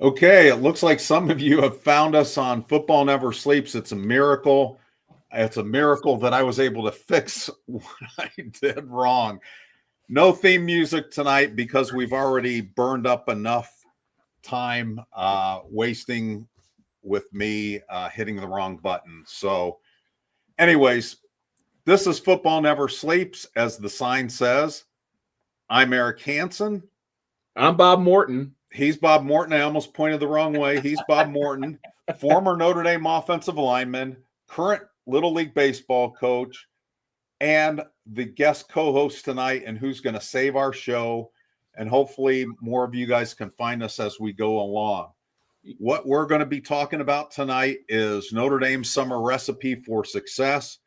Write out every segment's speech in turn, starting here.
Okay, it looks like some of you have found us on Football Never Sleeps. It's a miracle. It's a miracle that I was able to fix what I did wrong. No theme music tonight because we've already burned up enough time wasting with me hitting the wrong button. So, anyways, this is Football Never Sleeps, as the sign says. I'm Eric Hansen. I'm Bob Morton. He's Bob Morton. I almost pointed the wrong way. He's Bob Morton, former Notre Dame offensive lineman, current Little League baseball coach, and the guest co-host tonight, and who's going to save our show. And hopefully more of you guys can find us as we go along. What we're going to be talking about tonight is Notre Dame's summer recipe for success.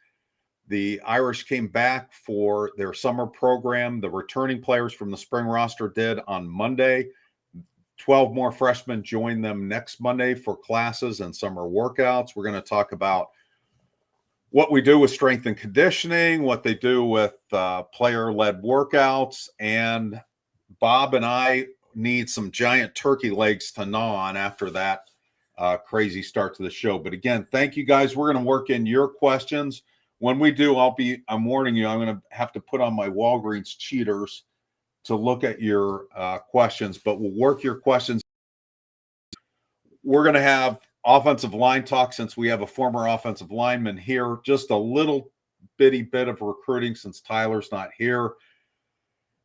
The Irish came back for their summer program. The returning players from the spring roster did on Monday. 12 more freshmen join them next Monday for classes and summer workouts. We're going to talk about what we do with strength and conditioning, what they do with player-led workouts, and Bob and I need some giant turkey legs to gnaw on after that crazy start to the show. But again, thank you guys. We're going to work in your questions. When we do, I'm warning you, I'm going to have to put on my Walgreens cheaters to look at your questions, but we'll work your questions. We're going to have offensive line talk since we have a former offensive lineman here. Just a little bitty bit of recruiting since Tyler's not here.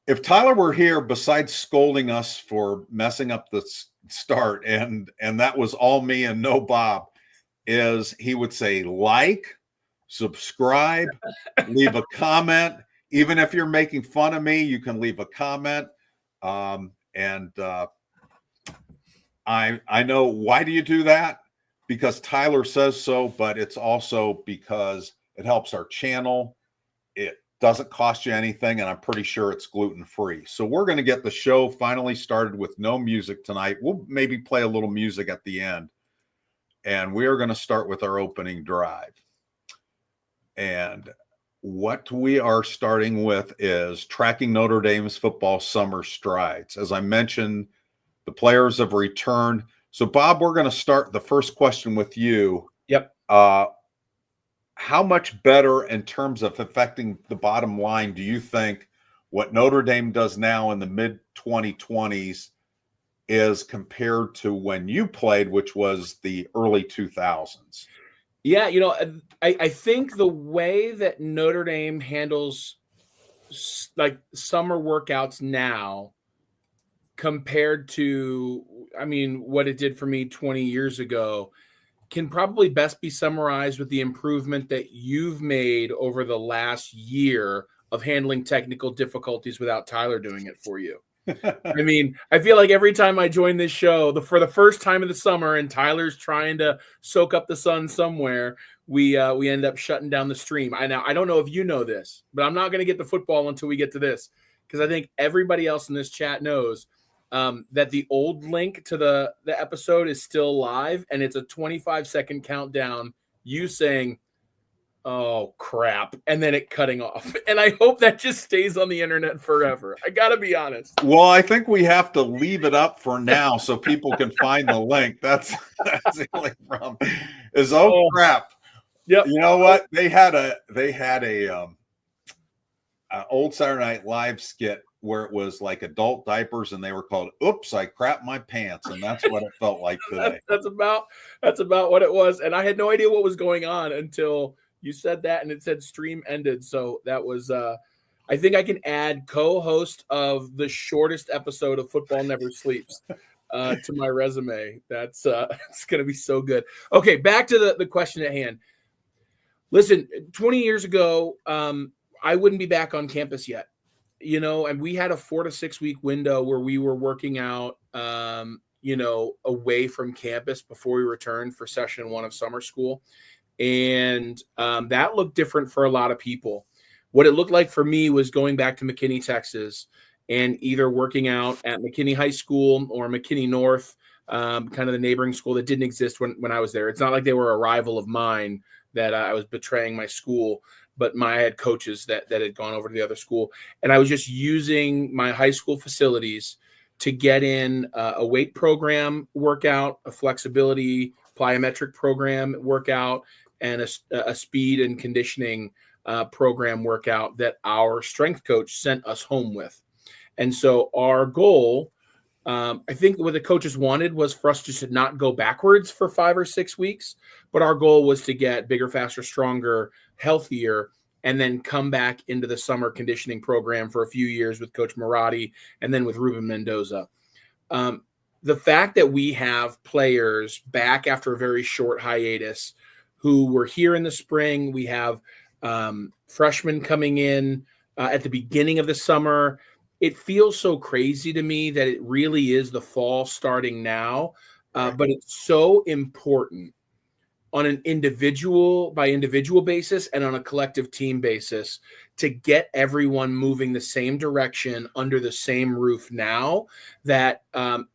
If Tyler were here, besides scolding us for messing up the start, and that was all me and no Bob, is he would say like, subscribe, leave a comment. Even if you're making fun of me, you can leave a comment. I know, why do you do that? Because Tyler says so, but it's also because it helps our channel. It doesn't cost you anything, and I'm pretty sure it's gluten-free. So we're going to get the show finally started with no music tonight. We'll maybe play a little music at the end. And we are going to start with our opening drive. And what we are starting with is tracking Notre Dame's football summer strides. As I mentioned, the players have returned. So, Bob, we're going to start the first question with you. Yep. How much better in terms of affecting the bottom line do you think what Notre Dame does now in the mid-2020s is compared to when you played, which was the early 2000s? Yeah, I think the way that Notre Dame handles like summer workouts now compared to, what it did for me 20 years ago can probably best be summarized with the improvement that you've made over the last year of handling technical difficulties without Tyler doing it for you. I feel like every time I join this show, for the first time of the summer, and Tyler's trying to soak up the sun somewhere, we end up shutting down the stream. I don't know if you know this, but I'm not going to get the football until we get to this, because I think everybody else in this chat knows that the old link to the episode is still live, and it's a 25-second countdown. You saying, "Oh crap," and then it cutting off. And I hope that just stays on the internet forever. I gotta be honest. Well, I think we have to leave it up for now so people can find the link. That's the only problem. Is crap. Yep. You know what? They had a old Saturday Night Live skit where it was like adult diapers, and they were called "Oops, I crapped my pants," and that's what it felt like today. That's about what it was, and I had no idea what was going on until you said that, and it said stream ended. So that was, I think I can add co-host of the shortest episode of Football Never Sleeps to my resume. That's it's going to be so good. Okay, back to the question at hand. Listen, 20 years ago, I wouldn't be back on campus yet, and we had a 4 to 6 week window where we were working out, away from campus before we returned for session 1 of summer school. And that looked different for a lot of people. What it looked like for me was going back to McKinney, Texas, and either working out at McKinney High School or McKinney North, kind of the neighboring school that didn't exist when I was there. It's not like they were a rival of mine that I was betraying my school, but I had coaches that had gone over to the other school. And I was just using my high school facilities to get in a weight program workout, a flexibility plyometric program workout, and a speed and conditioning program workout that our strength coach sent us home with. And so our goal, I think what the coaches wanted was for us to not go backwards for 5 or 6 weeks, but our goal was to get bigger, faster, stronger, healthier, and then come back into the summer conditioning program for a few years with Coach Marotti and then with Ruben Mendoza. The fact that we have players back after a very short hiatus who were here in the spring, we have freshmen coming in at the beginning of the summer. It feels so crazy to me that it really is the fall starting now, but it's so important on an individual by individual basis and on a collective team basis to get everyone moving the same direction under the same roof now, that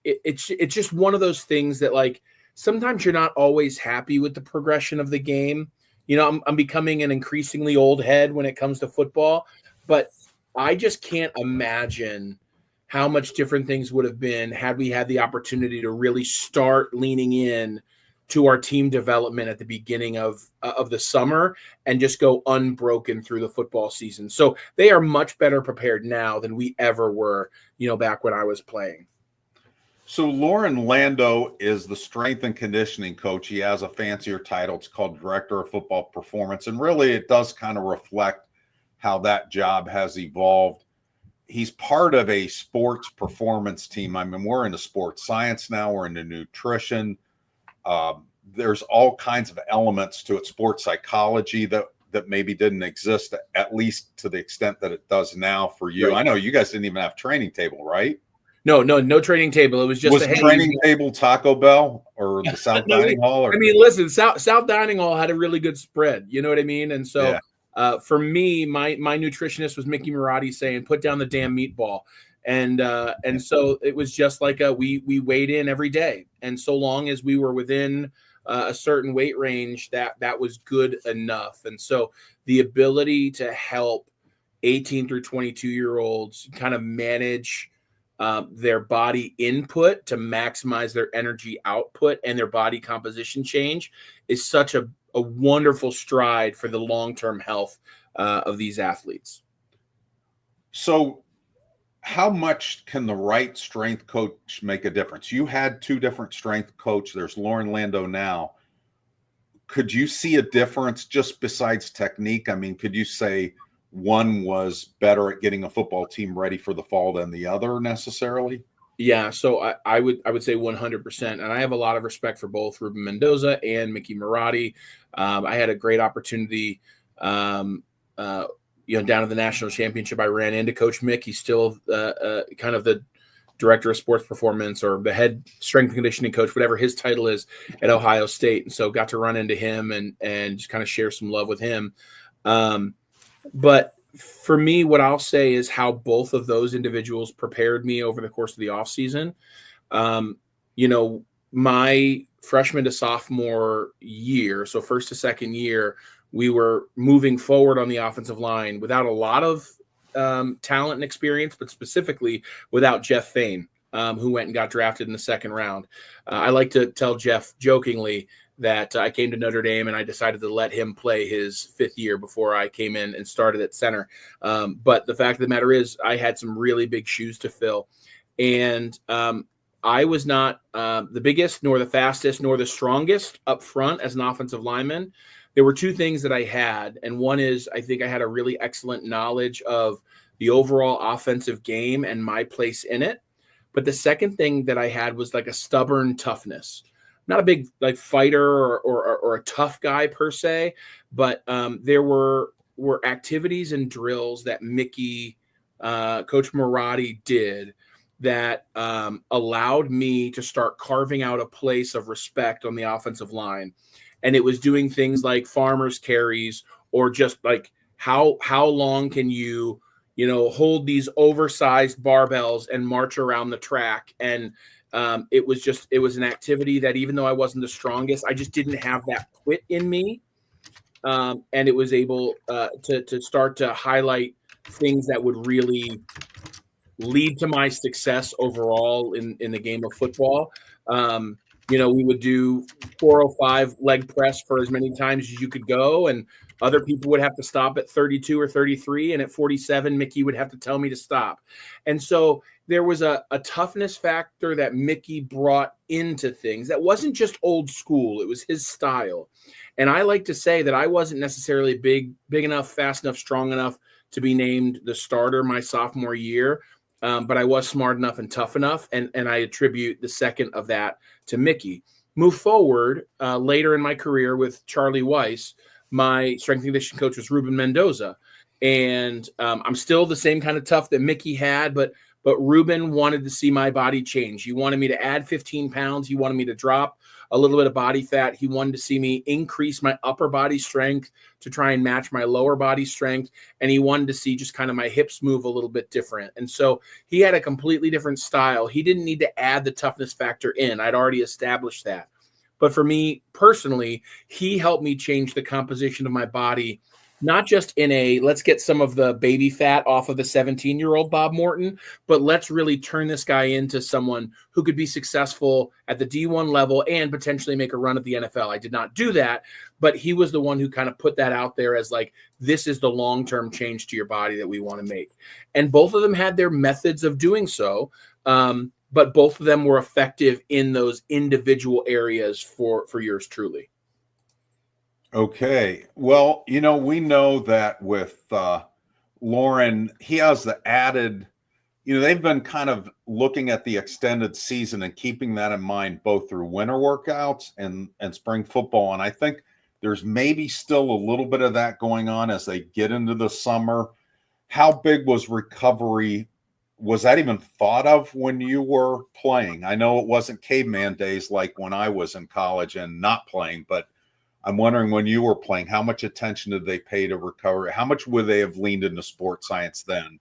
it's just one of those things that, like, sometimes you're not always happy with the progression of the game. You know, I'm becoming an increasingly old head when it comes to football, but I just can't imagine how much different things would have been had we had the opportunity to really start leaning in to our team development at the beginning of the summer and just go unbroken through the football season. So they are much better prepared now than we ever were, you know, back when I was playing. So Loren Landow is the strength and conditioning coach. He has a fancier title. It's called Director of Football Performance. And really it does kind of reflect how that job has evolved. He's part of a sports performance team. I mean, we're into sports science now. We're into nutrition. There's all kinds of elements to it, sports psychology that maybe didn't exist, at least to the extent that it does now for you. Right. I know you guys didn't even have training table, right? No training table. It was just a training table Taco Bell or the South Dining Hall. Or... I mean, listen, South Dining Hall had a really good spread. You know what I mean? And so for me, my nutritionist was Mickey Marotti saying, "Put down the damn meatball." And so it was just like we weighed in every day. And so long as we were within a certain weight range, that was good enough. And so the ability to help 18 through 22-year-olds kind of manage their body input to maximize their energy output and their body composition change is such a wonderful stride for the long-term health of these athletes. So how much can the right strength coach make a difference? You had 2 different strength coaches. There's Loren Landow now. Could you see a difference just besides technique? I mean, could you say one was better at getting a football team ready for the fall than the other necessarily? Yeah, so I would say 100%. And I have a lot of respect for both Ruben Mendoza and Mickey Marotti. I had a great opportunity down at the national championship. I ran into Coach Mick. He's still kind of the director of sports performance or the head strength and conditioning coach, whatever his title is at Ohio State. And so got to run into him and just kind of share some love with him. But for me, what I'll say is how both of those individuals prepared me over the course of the off season. My freshman to sophomore year, so first to second year, we were moving forward on the offensive line without a lot of talent and experience, but specifically without Jeff Fain, who went and got drafted in the second round. I like to tell Jeff jokingly that I came to Notre Dame and I decided to let him play his 5th year before I came in and started at center. But the fact of the matter is I had some really big shoes to fill. And I was not the biggest, nor the fastest, nor the strongest up front as an offensive lineman. There were 2 things that I had, and one is I think I had a really excellent knowledge of the overall offensive game and my place in it. But the second thing that I had was like a stubborn toughness. Not a big like fighter or a tough guy per se, but there were activities and drills that Mickey, Coach Marotti did that allowed me to start carving out a place of respect on the offensive line. And it was doing things like farmers carries or just like how long can you hold these oversized barbells and march around the track. And it was an activity that even though I wasn't the strongest, I just didn't have that quit in me. And it was able to start to highlight things that would really lead to my success overall in the game of football. We would do 405 leg press for as many times as you could go, and other people would have to stop at 32 or 33, and at 47, Mickey would have to tell me to stop. And so there was a toughness factor that Mickey brought into things that wasn't just old school. It was his style. And I like to say that I wasn't necessarily big enough, fast enough, strong enough to be named the starter my sophomore year. But I was smart enough and tough enough, and I attribute the second of that to Mickey. Move forward later in my career with Charlie Weiss, my strength and conditioning coach was Ruben Mendoza. And I'm still the same kind of tough that Mickey had, but Ruben wanted to see my body change. He wanted me to add 15 pounds. He wanted me to drop a little bit of body fat. He wanted to see me increase my upper body strength to try and match my lower body strength. And he wanted to see just kind of my hips move a little bit different. And so he had a completely different style. He didn't need to add the toughness factor in. I'd already established that. But for me personally, he helped me change the composition of my body, not just in a let's get some of the baby fat off of the 17-year-old Bob Morton, but let's really turn this guy into someone who could be successful at the D1 level and potentially make a run at the NFL. I did not do that, but he was the one who kind of put that out there as like, this is the long-term change to your body that we want to make. And both of them had their methods of doing so. But both of them were effective in those individual areas for yours truly. Okay. Well, we know that with Loren, he has the added, they've been kind of looking at the extended season and keeping that in mind, both through winter workouts and spring football. And I think there's maybe still a little bit of that going on as they get into the summer. How big was recovery? Was that even thought of when you were playing? I know it wasn't caveman days like when I was in college and not playing, but I'm wondering when you were playing, how much attention did they pay to recovery? How much would they have leaned into sports science then?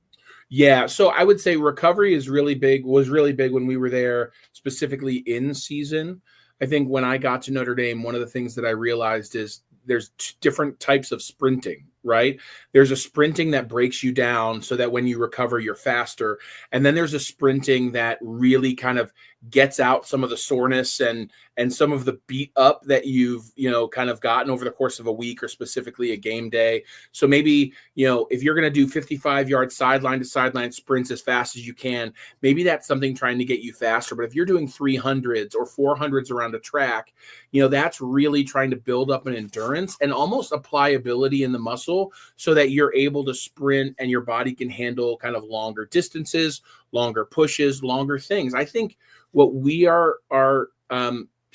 Yeah, so I would say recovery was really big when we were there, specifically in season. I think when I got to Notre Dame, one of the things that I realized is there's different types of sprinting, right? There's a sprinting that breaks you down so that when you recover, you're faster. And then there's a sprinting that really kind of gets out some of the soreness and some of the beat up that you've, kind of gotten over the course of a week or specifically a game day. So maybe, if you're going to do 55-yard sideline to sideline sprints as fast as you can, maybe that's something trying to get you faster. But if you're doing 300s or 400s around a track, that's really trying to build up an endurance and almost a pliability in the muscle so that you're able to sprint and your body can handle kind of longer distances, longer pushes, longer things. I think what we are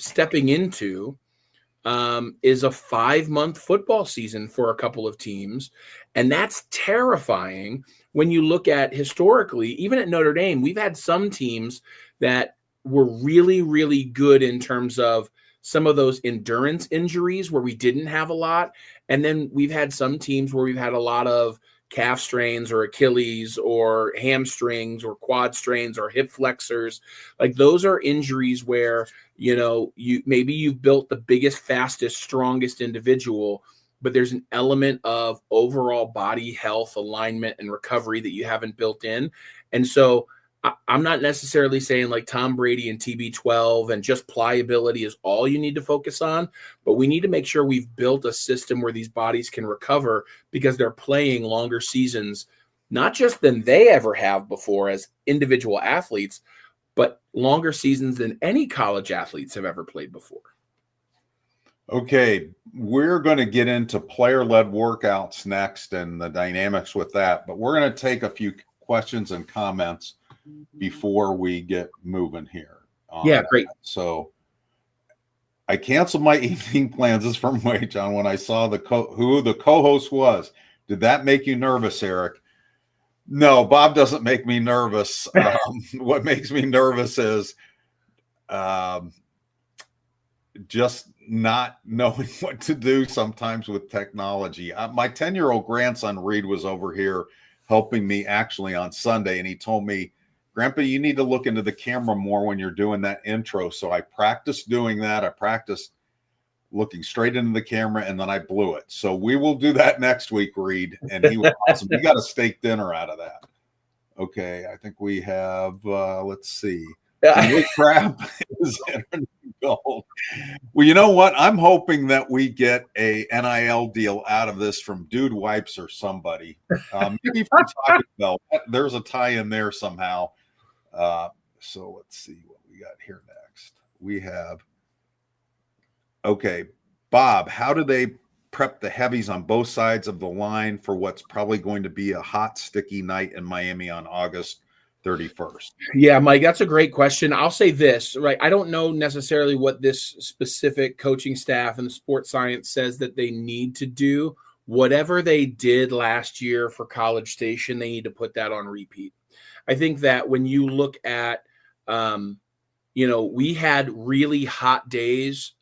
stepping into is a 5-month football season for a couple of teams. And that's terrifying when you look at historically, even at Notre Dame, we've had some teams that were really, really good in terms of some of those endurance injuries where we didn't have a lot. And then we've had some teams where we've had a lot of calf strains or Achilles or hamstrings or quad strains or hip flexors. Like those are injuries where, you've built the biggest, fastest, strongest individual, but there's an element of overall body health, alignment, and recovery that you haven't built in. And so I'm not necessarily saying like Tom Brady and TB12 and just pliability is all you need to focus on, but we need to make sure we've built a system where these bodies can recover because they're playing longer seasons, not just than they ever have before as individual athletes, but longer seasons than any college athletes have ever played before. Okay, we're going to get into player-led workouts next and the dynamics with that, but we're going to take a few questions and comments before we get moving here. Yeah, great. So I canceled my evening plans. This is from Wade John when I saw who the co-host was. Did that make you nervous, Eric? No, Bob doesn't make me nervous. What makes me nervous is just not knowing what to do sometimes with technology. My 10-year-old grandson, Reed, was over here helping me actually on Sunday, and he told me, Grandpa, you need to look into the camera more when you're doing that intro. So I practiced doing that. I practiced looking straight into the camera, and then I blew it. So we will do that next week, Reed. And he was awesome. We got a steak dinner out of that. Okay, I think we have, let's see. Lee Crab is entering gold. Well, you know what? I'm hoping that we get a NIL deal out of this from Dude Wipes or somebody. Maybe from Taco Bell. There's a tie in there somehow. So let's see what we got here next. We have, okay, Bob, how do they prep the heavies on both sides of the line for what's probably going to be a hot, sticky night in Miami on August 31st? Yeah, Mike, that's a great question. I'll say this, right? I don't know necessarily what this specific coaching staff and the sports science says that they need to do. Whatever they did last year for College Station, they need to put that on repeat. I think that when you look at, we had really hot days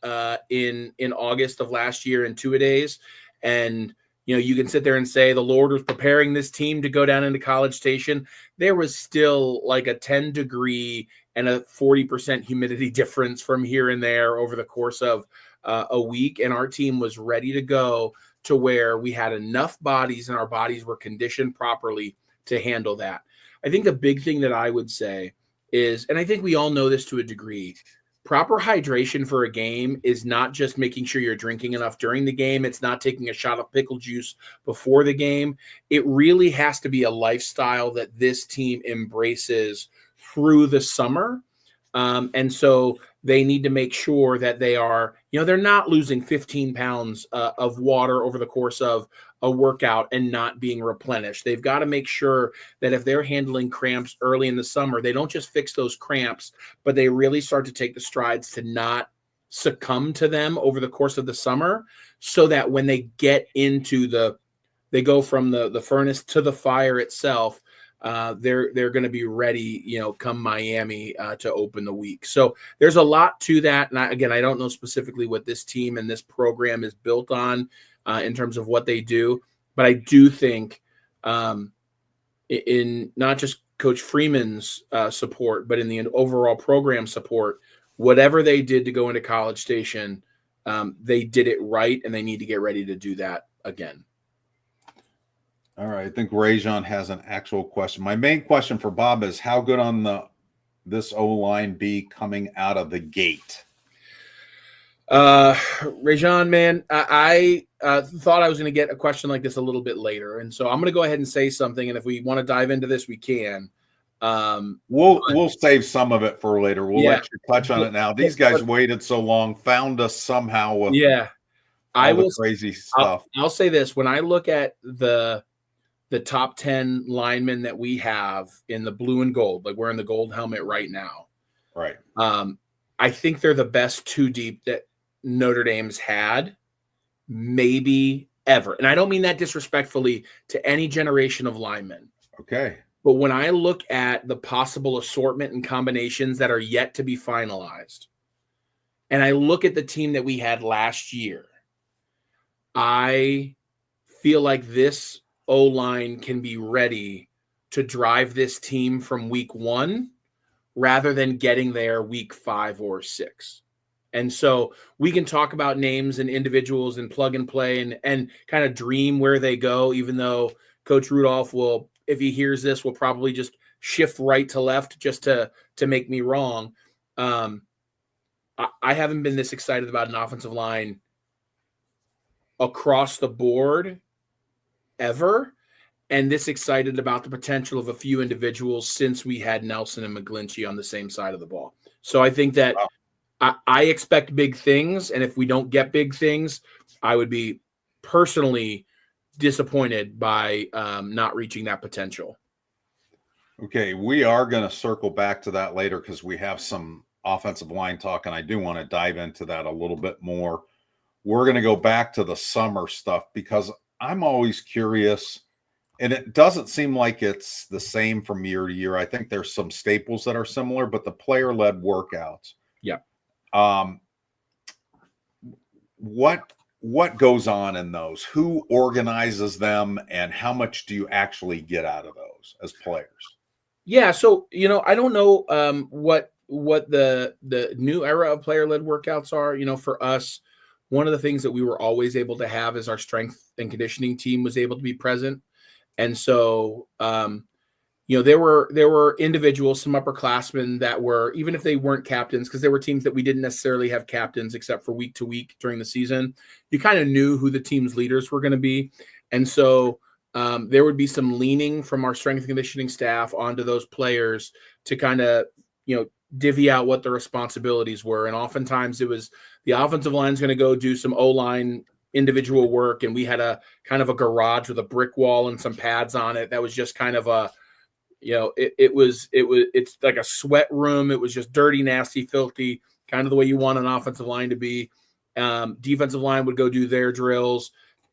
in August of last year and 2-a-days, and you can sit there and say the Lord was preparing this team to go down into College Station. There was still like a 10-degree and a 40% humidity difference from here and there over the course of a week. And our team was ready to go to where we had enough bodies and our bodies were conditioned properly to handle that. I think the big thing that I would say is, and I think we all know this to a degree, proper hydration for a game is not just making sure you're drinking enough during the game. It's not taking a shot of pickle juice before the game. It really has to be a lifestyle that this team embraces through the summer. And so they need to make sure that they are, they're not losing 15 pounds of water over the course of a workout and not being replenished. They've got to make sure that if they're handling cramps early in the summer, they don't just fix those cramps, but they really start to take the strides to not succumb to them over the course of the summer, so that when they get into they go from the furnace to the fire itself, they're going to be ready, come Miami to open the week. So there's a lot to that. And I don't know specifically what this team and this program is built on in terms of what they do. But I do think in not just Coach Freeman's support, but in the overall program support, whatever they did to go into College Station, they did it right, and they need to get ready to do that again. All right. I think Rajon has an actual question. My main question for Bob is, how good on this O-line be coming out of the gate? Rajon, man, I thought I was going to get a question like this a little bit later. And so I'm going to go ahead and say something. And if we want to dive into this, we can. We'll save some of it for later. We'll let you touch on it now. These guys waited so long, found us somehow with crazy stuff. I'll say this. When I look at the top 10 linemen that we have in the blue and gold, like we're in the gold helmet right now. Right. I think they're the best two deep that Notre Dame's had maybe ever. And I don't mean that disrespectfully to any generation of linemen. Okay. But when I look at the possible assortment and combinations that are yet to be finalized, and I look at the team that we had last year, I feel like this O-line can be ready to drive this team from week 1 rather than getting there week 5 or 6. And so we can talk about names and individuals and plug and play and kind of dream where they go, even though Coach Rudolph will, if he hears this, will probably just shift right to left just to make me wrong. I haven't been this excited about an offensive line across the board ever, and this excited about the potential of a few individuals since we had Nelson and McGlinchey on the same side of the ball. So I think that I expect big things, and if we don't get big things, I would be personally disappointed by not reaching that potential. Okay, we are going to circle back to that later because we have some offensive line talk, and I do want to dive into that a little bit more. We're going to go back to the summer stuff because I'm always curious, and it doesn't seem like it's the same from year to year. I think there's some staples that are similar, but the player-led workouts. Yeah. What goes on in those? Who organizes them, and how much do you actually get out of those as players? Yeah, so I don't know what the new era of player-led workouts are. For us, one of the things that we were always able to have is our strength and conditioning team was able to be present. And so there were individuals, some upperclassmen that were, even if they weren't captains, because there were teams that we didn't necessarily have captains except for week to week during the season. You kind of knew who the team's leaders were going to be. And so there would be some leaning from our strength and conditioning staff onto those players to kind of, divvy out what the responsibilities were. And oftentimes it was the offensive line's going to go do some O-line individual work. And we had a kind of a garage with a brick wall and some pads on it. That was just kind of a, it's like a sweat room. It was just dirty, nasty, filthy, kind of the way you want an offensive line to be. Defensive line would go do their drills,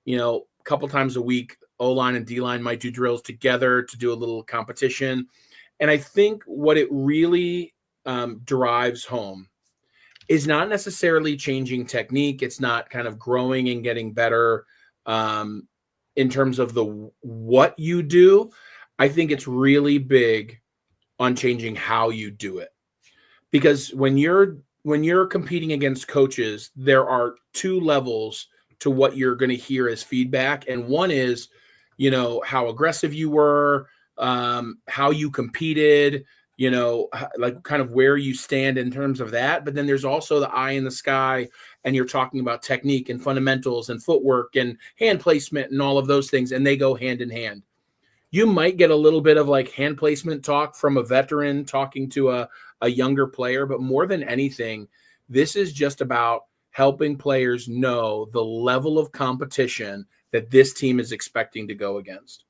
a couple times a week. O-line and D-line might do drills together to do a little competition. And I think what it really drives home is not necessarily changing technique. It's not kind of growing and getting better in terms of what you do. I think it's really big on changing how you do it, because when you're competing against coaches, there are two levels to what you're going to hear as feedback. And one is, how aggressive you were, how you competed, like kind of where you stand in terms of that. But then there's also the eye in the sky, and you're talking about technique and fundamentals and footwork and hand placement and all of those things. And they go hand in hand. You might get a little bit of like hand placement talk from a veteran talking to a younger player, but more than anything, this is just about helping players know the level of competition that this team is expecting to go against.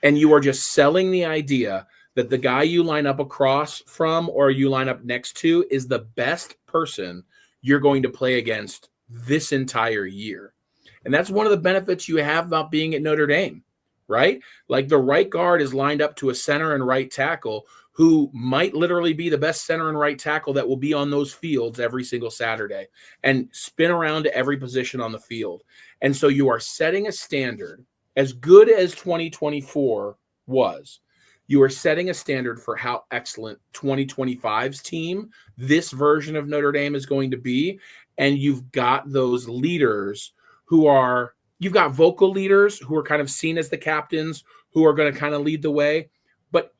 And you are just selling the idea that the guy you line up across from or you line up next to is the best person you're going to play against this entire year. And that's one of the benefits you have about being at Notre Dame, right? Like the right guard is lined up to a center and right tackle who might literally be the best center and right tackle that will be on those fields every single Saturday and spin around to every position on the field. And so you are setting a standard as good as 2024 was. You are setting a standard for how excellent 2025's team, this version of Notre Dame, is going to be. And you've got those leaders you've got vocal leaders who are kind of seen as the captains, who are going to kind of lead the way. But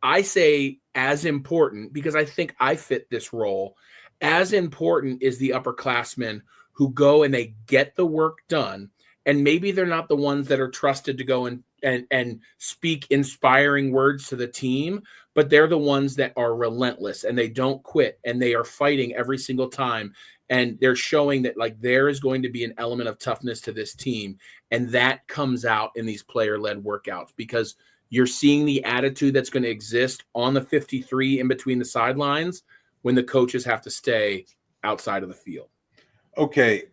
I say as important, because I think I fit this role, as important is the upperclassmen who go and they get the work done. And maybe they're not the ones that are trusted to go and speak inspiring words to the team, but they're the ones that are relentless and they don't quit and they are fighting every single time. And they're showing that like there is going to be an element of toughness to this team. And that comes out in these player-led workouts, because you're seeing the attitude that's going to exist on the 53 in between the sidelines when the coaches have to stay outside of the field. Okay.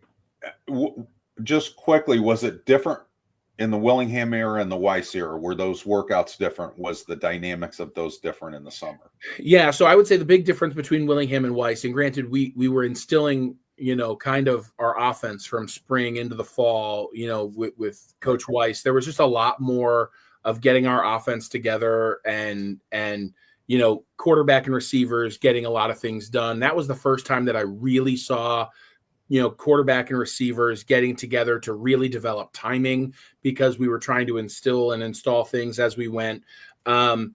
Just quickly, was it different in the Willingham era and the Weiss era? Were those workouts different? Was the dynamics of those different in the summer? Yeah, so I would say the big difference between Willingham and Weiss, and granted, we were instilling, kind of our offense from spring into the fall, with Coach Weiss. There was just a lot more of getting our offense together and quarterback and receivers getting a lot of things done. That was the first time that I really saw quarterback and receivers getting together to really develop timing, because we were trying to instill and install things as we went. I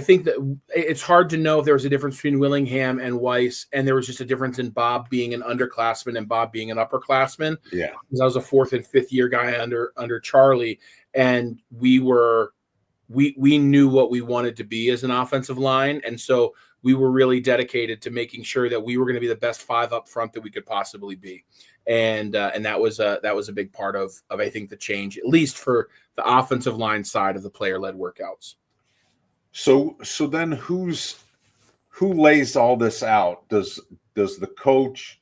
think that it's hard to know if there was a difference between Willingham and Weiss, and there was just a difference in Bob being an underclassman and Bob being an upperclassman. Yeah. Because I was a fourth and fifth year guy under Charlie, and we knew what we wanted to be as an offensive line. And so we were really dedicated to making sure that we were going to be the best five up front that we could possibly be. And that was a big part of I think the change, at least for the offensive line side of the player-led workouts. So then who lays all this out? Does the coach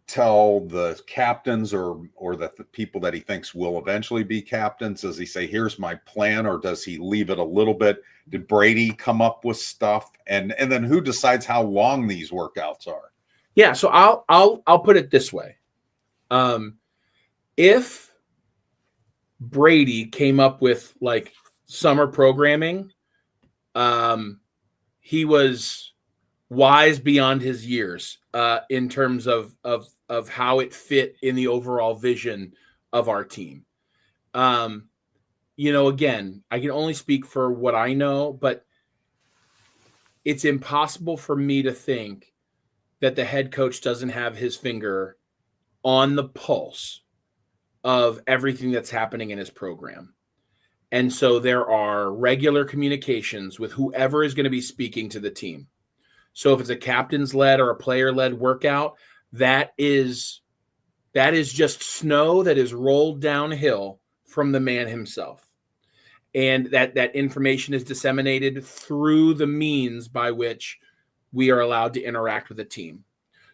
tell the captains or the people that he thinks will eventually be captains? Does he say, here's my plan, or does he leave it a little bit? Did Brady come up with stuff? And then who decides how long these workouts are? Yeah, so I'll put it this way. If Brady came up with like summer programming, he was wise beyond his years in terms of how it fit in the overall vision of our team. again, I can only speak for what I know, but it's impossible for me to think that the head coach doesn't have his finger on the pulse of everything that's happening in his program. And so there are regular communications with whoever is going to be speaking to the team. So if it's a captain's led or a player led workout, that is just snow that is rolled downhill from the man himself. And that information is disseminated through the means by which we are allowed to interact with the team.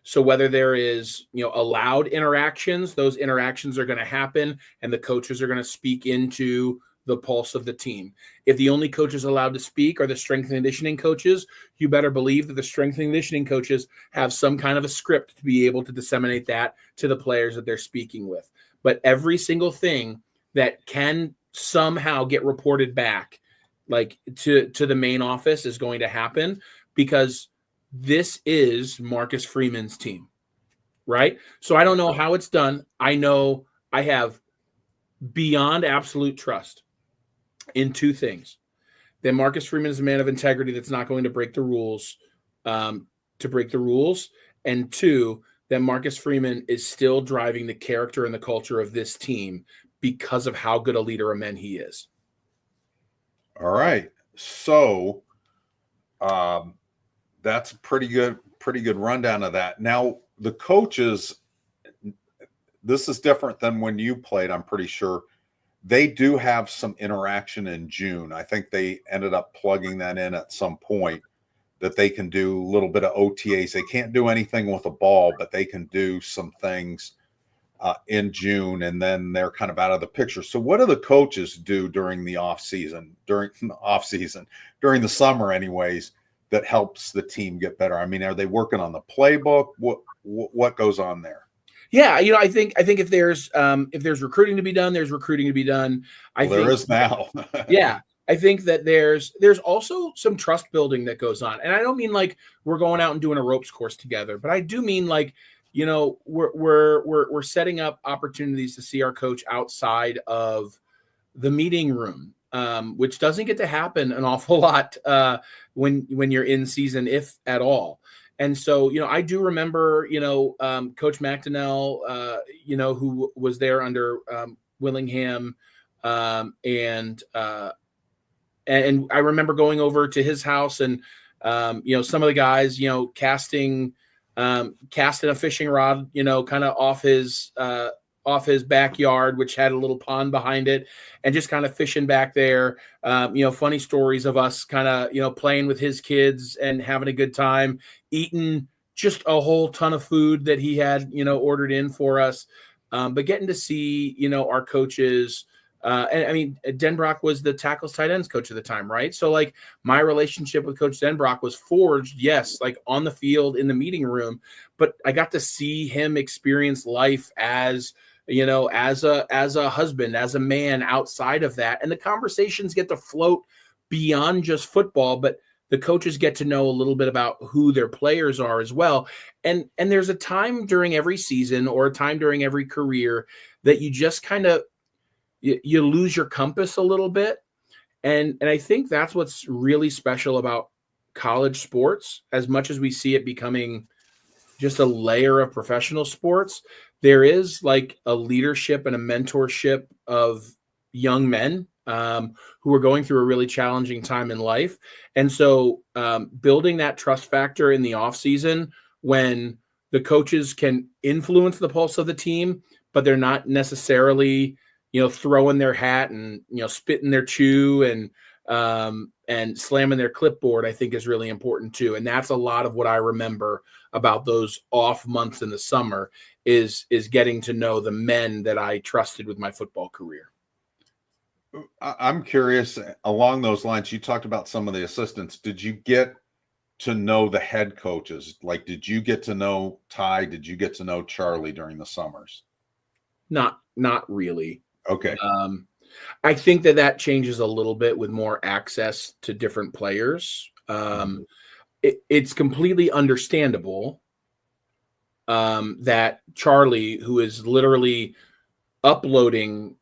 So whether there is, allowed interactions, those interactions are going to happen and the coaches are going to speak into the pulse of the team. If the only coaches allowed to speak are the strength and conditioning coaches, you better believe that the strength and conditioning coaches have some kind of a script to be able to disseminate that to the players that they're speaking with. But every single thing that can somehow get reported back, like to the main office, is going to happen, because this is Marcus Freeman's team, right? So I don't know how it's done. I know I have beyond absolute trust in two things: that Marcus Freeman is a man of integrity that's not going to break the rules to break the rules, and two, that Marcus Freeman is still driving the character and the culture of this team because of how good a leader of men he is. All right. So that's a pretty good rundown of that. Now, the coaches, this is different than when you played, I'm pretty sure. They do have some interaction in June. I think they ended up plugging that in at some point, that they can do a little bit of OTAs. They can't do anything with a ball, but they can do some things in June, and then they're kind of out of the picture. So what do the coaches do during the during the summer anyways, that helps the team get better? I mean, are they working on the playbook? What goes on there? Yeah, I think if there's recruiting to be done, there's recruiting to be done. There is now. Yeah, I think that there's also some trust building that goes on, and I don't mean like we're going out and doing a ropes course together, but I do mean like, we're setting up opportunities to see our coach outside of the meeting room, which doesn't get to happen an awful lot when you're in season, if at all. And so, I do remember, Coach McDonnell, who was there under Willingham, and I remember going over to his house, and some of the guys, casting a fishing rod, kind of off his backyard, which had a little pond behind it, and just kind of fishing back there. Funny stories of us kind of, playing with his kids and having a good time, eating just a whole ton of food that he had, ordered in for us. But getting to see, our coaches, and I mean, Denbrock was the tackles tight ends coach at the time, right? So like my relationship with Coach Denbrock was forged, yes, like on the field in the meeting room, but I got to see him experience life as a husband, as a man outside of that. And the conversations get to float beyond just football, but the coaches get to know a little bit about who their players are as well. And there's a time during every season, or a time during every career, that you just kind of, you lose your compass a little bit. And I think that's what's really special about college sports. As much as we see it becoming just a layer of professional sports, there is like a leadership and a mentorship of young men who are going through a really challenging time in life. And so building that trust factor in the off season, when the coaches can influence the pulse of the team, but they're not necessarily, throwing their hat and, spitting their chew and slamming their clipboard, I think is really important too. And that's a lot of what I remember about those off months in the summer, is getting to know the men that I trusted with my football career. I'm curious, along those lines, you talked about some of the assistants. Did you get to know the head coaches? Like, did you get to know Ty? Did you get to know Charlie during the summers? Not really. Okay. I think that changes a little bit with more access to different players. It's completely understandable that Charlie, who is literally uploading,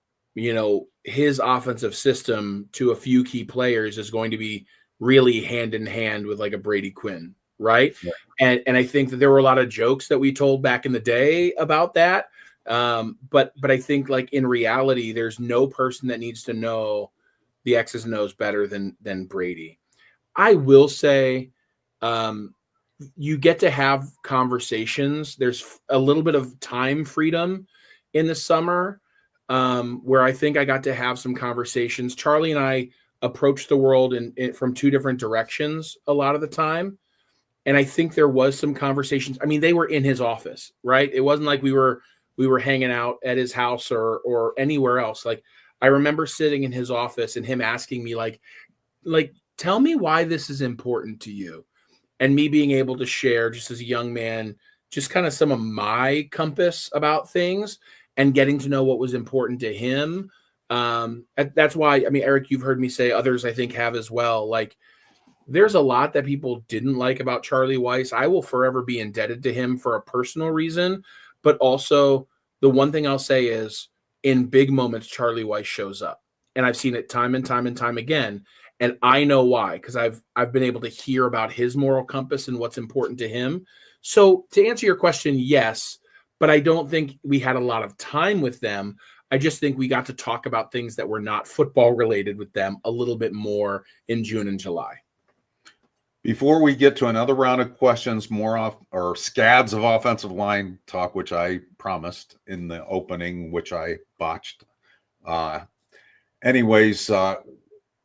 his offensive system to a few key players is going to be really hand in hand with like a Brady Quinn, right? And I think that there were a lot of jokes that we told back in the day about that. But I think like in reality, there's no person that needs to know the X's and O's better than Brady. I will say, you get to have conversations. There's a little bit of time freedom in the summer, where I think I got to have some conversations. Charlie and I approached the world from two different directions a lot of the time. And I think there was some conversations. I mean, they were in his office, right? It wasn't like we were hanging out at his house or anywhere else. Like, I remember sitting in his office and him asking me like, tell me why this is important to you. And me being able to share just as a young man, just kind of some of my compass about things and getting to know what was important to him. That's why, I mean, Eric, you've heard me say, others I think have as well. Like, there's a lot that people didn't like about Charlie Weis. I will forever be indebted to him for a personal reason, but also the one thing I'll say is in big moments, Charlie Weis shows up, and I've seen it time and time and time again. And I know why, because I've been able to hear about his moral compass and what's important to him. So to answer your question, yes, but I don't think we had a lot of time with them. I just think we got to talk about things that were not football related with them a little bit more in June and July. Before we get to another round of questions, scads of offensive line talk, which I promised in the opening, which I botched.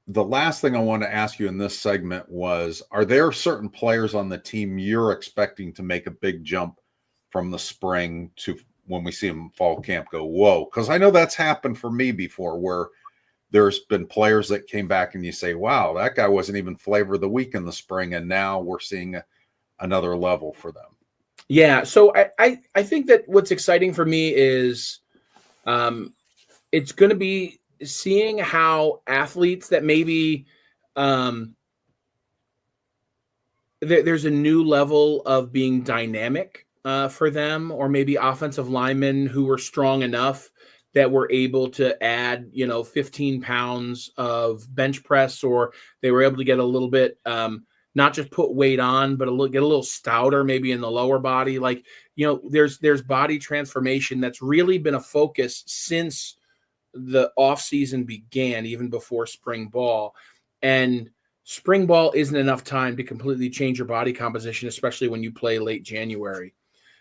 The last thing I want to ask you in this segment was, are there certain players on the team you're expecting to make a big jump from the spring to when we see them fall camp go, whoa? Because I know that's happened for me before, where there's been players that came back and you say, wow, that guy wasn't even flavor of the week in the spring, and now we're seeing another level for them. Yeah, so I think that what's exciting for me is it's going to be seeing how athletes that maybe there's a new level of being dynamic for them, or maybe offensive linemen who were strong enough that were able to add, 15 pounds of bench press, or they were able to get a little bit, not just put weight on, but get a little stouter, maybe in the lower body. Like, there's body transformation that's really been a focus since the off season began, even before spring ball. And spring ball isn't enough time to completely change your body composition, especially when you play late January.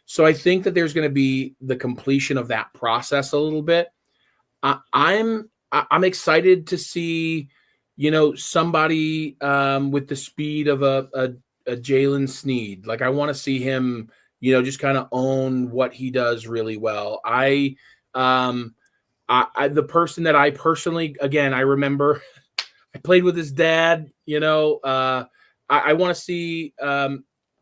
So I think that there's going to be the completion of that process a little bit. I'm excited to see, somebody with the speed of a Jalen Sneed. Like, I want to see him, just kind of own what he does really well. The person that I personally, again, I remember I played with his dad, I want to see,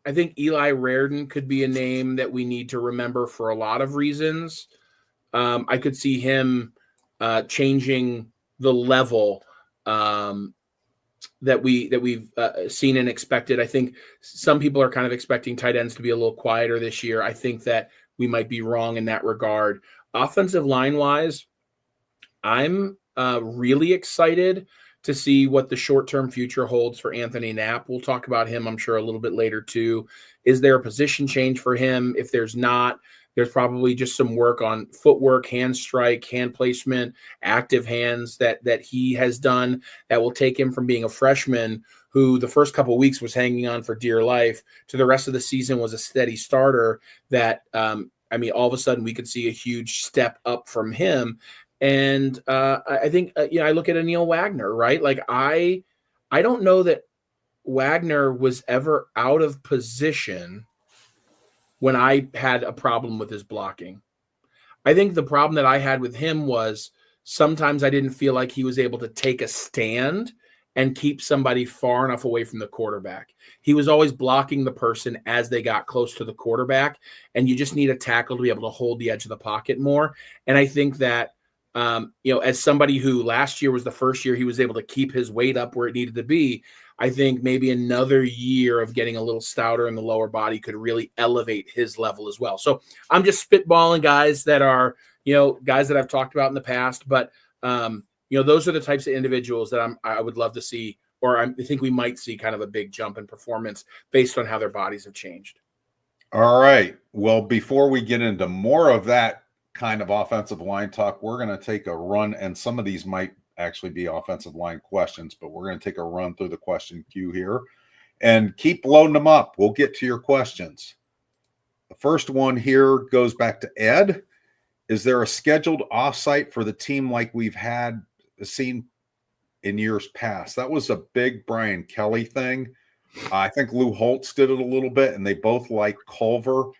I think Eli Raridon could be a name that we need to remember for a lot of reasons. I could see him changing the level that we've seen and expected. I think some people are kind of expecting tight ends to be a little quieter this year. I think that we might be wrong in that regard. Offensive line wise, I'm really excited to see what the short-term future holds for Anthony Knapp. We'll talk about him, I'm sure, a little bit later too. Is there a position change for him? If there's not, there's probably just some work on footwork, hand strike, hand placement, active hands that he has done that will take him from being a freshman who the first couple of weeks was hanging on for dear life to the rest of the season was a steady starter that, all of a sudden we could see a huge step up from him. And I think, I look at Anil Wagner, right? Like, I don't know that Wagner was ever out of position when I had a problem with his blocking. I think the problem that I had with him was sometimes I didn't feel like he was able to take a stand and keep somebody far enough away from the quarterback. He was always blocking the person as they got close to the quarterback, and you just need a tackle to be able to hold the edge of the pocket more. And I think that, as somebody who last year was the first year he was able to keep his weight up where it needed to be, I think maybe another year of getting a little stouter in the lower body could really elevate his level as well. So I'm just spitballing guys that are, guys that I've talked about in the past, but those are the types of individuals that I would love to see, or I think we might see kind of a big jump in performance based on how their bodies have changed. All right. Well, before we get into more of that kind of offensive line talk, we're going to take a run, and some of these might actually be offensive line questions, but we're going to take a run through the question queue here and keep loading them up. We'll get to your questions. The first one here goes back to Ed. Is there a scheduled offsite for the team like we've seen in years past? That was a big Brian Kelly thing. I think Lou Holtz did it a little bit, and they both like Culver.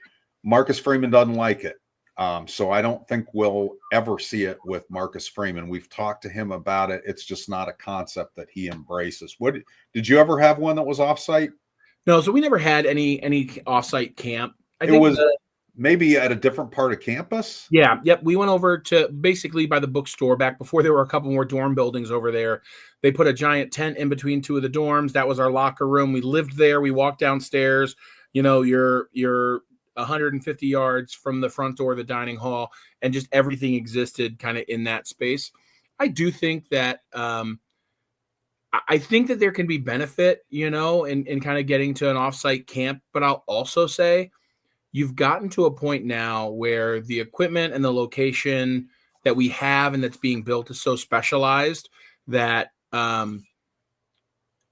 Marcus Freeman doesn't like it. So I don't think we'll ever see it with Marcus Freeman. We've talked to him about it. It's just not a concept that he embraces. What did you ever have one that was offsite? No, so we never had any offsite camp. I think it was maybe at a different part of campus. Yeah. Yep. We went over to basically by the bookstore back before there were a couple more dorm buildings over there. They put a giant tent in between two of the dorms. That was our locker room. We lived there. We walked downstairs. You're 150 yards from the front door of the dining hall, and just everything existed kind of in that space. I do think that I think that there can be benefit, in kind of getting to an offsite camp. But I'll also say you've gotten to a point now where the equipment and the location that we have and that's being built is so specialized that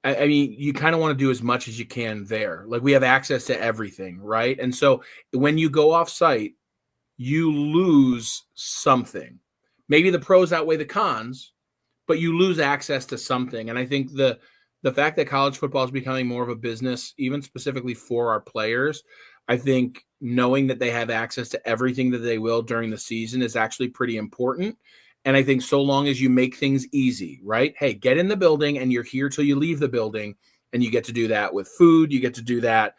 I mean, you kind of want to do as much as you can there. Like, we have access to everything, right? And so when you go off site, you lose something. Maybe the pros outweigh the cons, but you lose access to something. And I think the fact that college football is becoming more of a business, even specifically for our players, I think knowing that they have access to everything that they will during the season is actually pretty important. And I think so long as you make things easy, right? Hey, get in the building and you're here till you leave the building, and you get to do that with food. You get to do that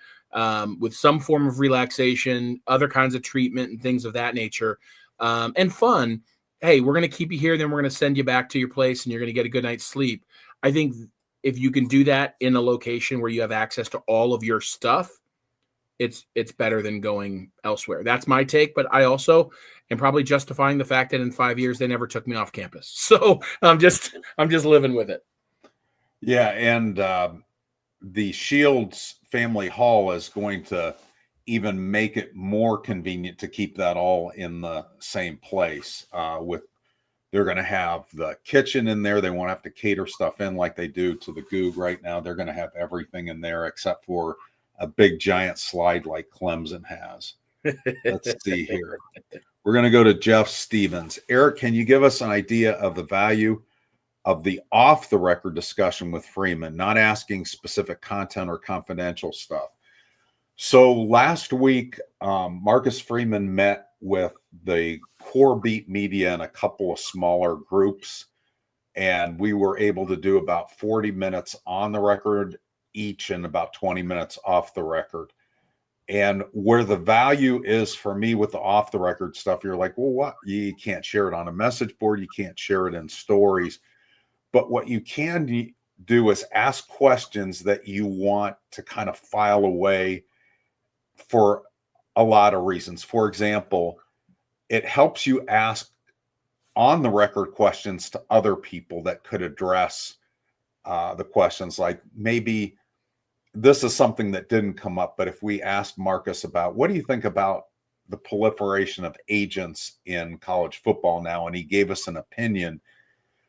with some form of relaxation, other kinds of treatment and things of that nature, and fun. Hey, we're going to keep you here. Then we're going to send you back to your place and you're going to get a good night's sleep. I think if you can do that in a location where you have access to all of your stuff, it's better than going elsewhere. That's my take, but I also am probably justifying the fact that in 5 years they never took me off campus. So I'm just living with it. Yeah, and the Shields Family Hall is going to even make it more convenient to keep that all in the same place. They're going to have the kitchen in there. They won't have to cater stuff in like they do to the Goog right now. They're going to have everything in there except for a big giant slide like Clemson has. Let's see here. We're going to go to Jeff Stevens. Eric, can you give us an idea of the value of the off-the-record discussion with Freeman, not asking specific content or confidential stuff? So last week, Marcus Freeman met with the core beat media and a couple of smaller groups, and we were able to do about 40 minutes on the record each and about 20 minutes off the record. And where the value is for me with the off the record stuff, you're like, well, what? You can't share it on a message board. You can't share it in stories. But what you can do is ask questions that you want to kind of file away for a lot of reasons. For example, it helps you ask on the record questions to other people that could address the questions. Like, maybe this is something that didn't come up, but if we asked Marcus about, what do you think about the proliferation of agents in college football now? And he gave us an opinion.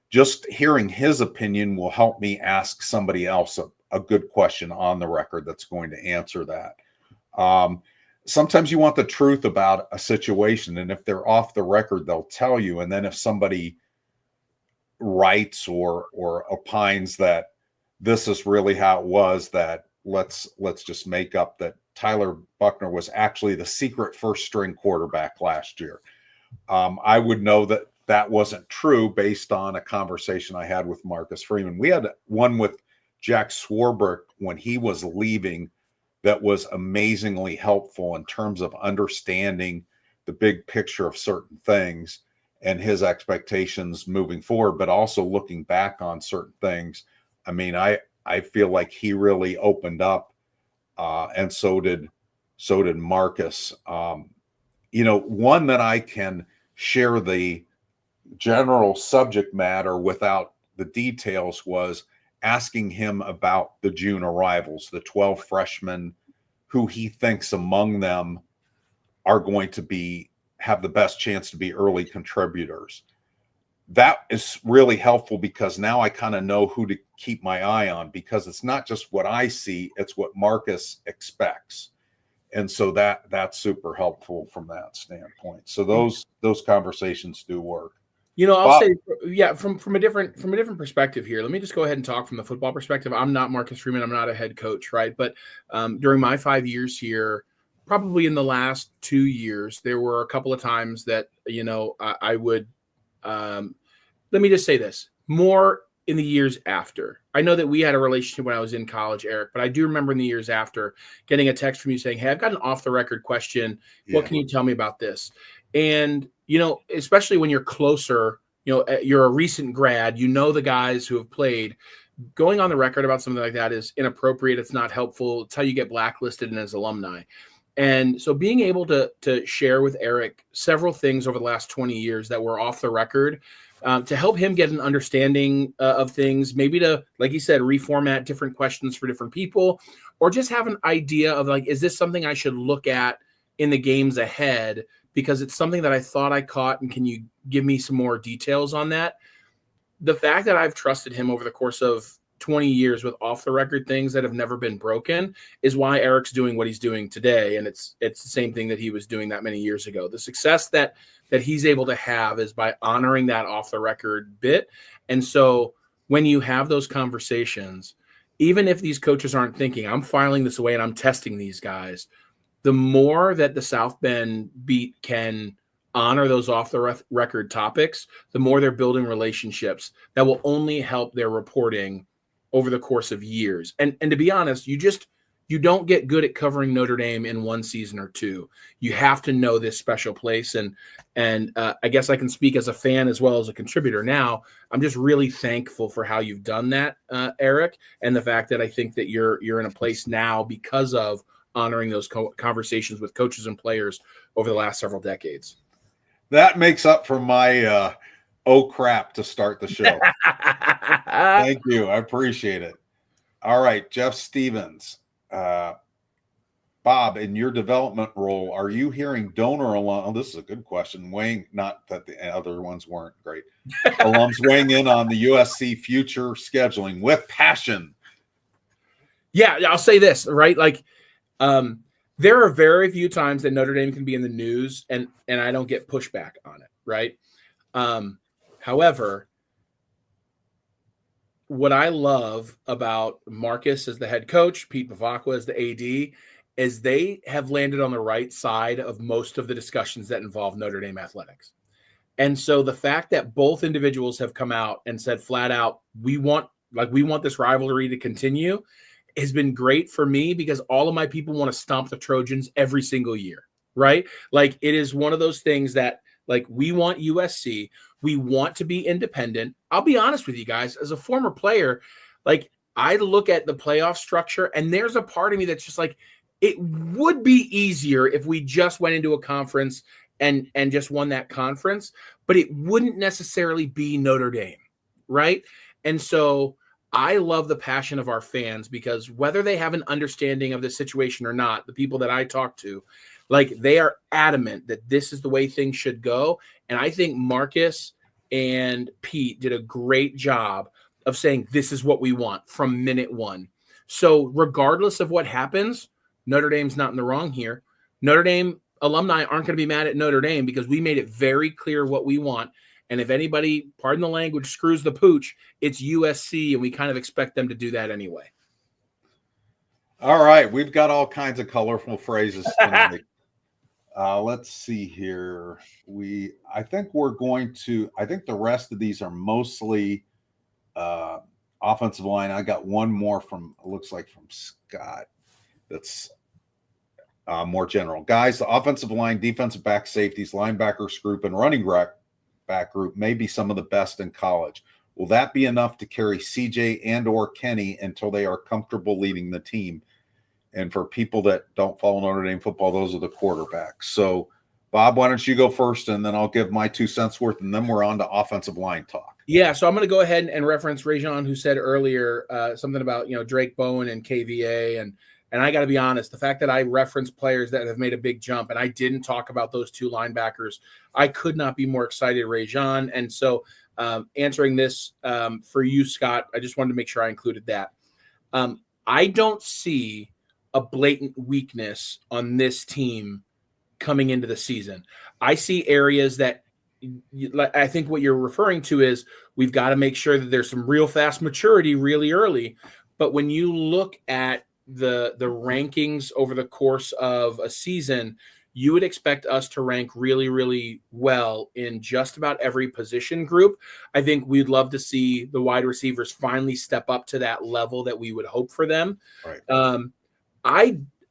Just hearing his opinion will help me ask somebody else a good question on the record that's going to answer that. Sometimes you want the truth about a situation, and if they're off the record, they'll tell you. And then if somebody writes or opines that this is really how it was, that let's just make up that Tyler Buckner was actually the secret first string quarterback last year. I would know that that wasn't true based on a conversation I had with Marcus Freeman. We had one with Jack Swarbrick when he was leaving that was amazingly helpful in terms of understanding the big picture of certain things and his expectations moving forward, but also looking back on certain things. I mean, I feel like he really opened up, and so did Marcus. One that I can share the general subject matter without the details was asking him about the June arrivals, the 12 freshmen, who he thinks among them are going to have the best chance to be early contributors. That is really helpful because now I kind of know who to keep my eye on, because it's not just what I see, it's what Marcus expects. And so that's super helpful from that standpoint. So those conversations do work. I'll Bob, say, yeah, from a different perspective here. Let me just go ahead and talk from the football perspective. I'm not Marcus Freeman. I'm not a head coach, right? But during my 5 years here, probably in the last 2 years, there were a couple of times that I would. Let me just say this: more in the years after. I know that we had a relationship when I was in college, Eric, but I do remember in the years after getting a text from you saying, "Hey, I've got an off the record question. What can you tell me about this?" And especially when you're closer, you're a recent grad, the guys who have played. Going on the record about something like that is inappropriate. It's not helpful. It's how you get blacklisted and as alumni. And so being able to share with Eric several things over the last 20 years that were off the record, to help him get an understanding of things, maybe to, like you said, reformat different questions for different people, or just have an idea of is this something I should look at in the games ahead? Because it's something that I thought I caught, and can you give me some more details on that? The fact that I've trusted him over the course of 20 years with off the record things that have never been broken is why Eric's doing what he's doing today. And it's the same thing that he was doing that many years ago. The success that he's able to have is by honoring that off the record bit. And so when you have those conversations, even if these coaches aren't thinking, I'm filing this away and I'm testing these guys, the more that the South Bend beat can honor those off the record topics, the more they're building relationships that will only help their reporting over the course of years. And to be honest, you don't get good at covering Notre Dame in one season or two. You have to know this special place. And I guess I can speak as a fan as well as a contributor now. I'm just really thankful for how you've done that, Eric, and the fact that I think that you're in a place now because of honoring those conversations with coaches and players over the last several decades. That makes up for my oh crap to start the show. Thank you. I appreciate it. All right, Jeff Stevens. Bob, in your development role, are you hearing donor alum? Oh, this is a good question. Not that the other ones weren't great. Alums weighing in on the USC future scheduling with passion. Yeah, I'll say this, right? There are very few times that Notre Dame can be in the news and I don't get pushback on it, right? However, what I love about Marcus as the head coach, Pete Bavacqua as the AD, is they have landed on the right side of most of the discussions that involve Notre Dame athletics. And so the fact that both individuals have come out and said flat out, we want this rivalry to continue, has been great for me because all of my people want to stomp the Trojans every single year, right? It is one of those things that we want USC, we want to be independent. I'll be honest with you guys, as a former player, I look at the playoff structure and there's a part of me that's just it would be easier if we just went into a conference and just won that conference, but it wouldn't necessarily be Notre Dame, right? And so I love the passion of our fans because whether they have an understanding of the situation or not, the people that I talk to, they are adamant that this is the way things should go. And I think Marcus and Pete did a great job of saying, this is what we want from minute one. So regardless of what happens, Notre Dame's not in the wrong here. Notre Dame alumni aren't going to be mad at Notre Dame because we made it very clear what we want. And if anybody, pardon the language, screws the pooch, it's USC, and we kind of expect them to do that anyway. All right. We've got all kinds of colorful phrases tonight. Let's see here. I think the rest of these are mostly offensive line. I got one more from Scott that's more general. Guys, the offensive line, defensive back, safeties, linebackers group, and running back group may be some of the best in college. Will that be enough to carry CJ and or Kenny until they are comfortable leading the team? And for people that don't follow Notre Dame football, those are the quarterbacks. So Bob, why don't you go first, and then I'll give my 2 cents worth, and then we're on to offensive line talk. Yeah, so I'm going to go ahead and reference Rajon, who said earlier something about Drake Bowen and KVA, and I got to be honest, the fact that I referenced players that have made a big jump, and I didn't talk about those 2 linebackers, I could not be more excited, Rajon. And so, answering this for you, Scott, I just wanted to make sure I included that. I don't see a blatant weakness on this team coming into the season. I see areas that I think what you're referring to is we've got to make sure that there's some real fast maturity really early. But when you look at the rankings over the course of a season, you would expect us to rank really, really well in just about every position group. I think we'd love to see the wide receivers finally step up to that level that we would hope for them. Right.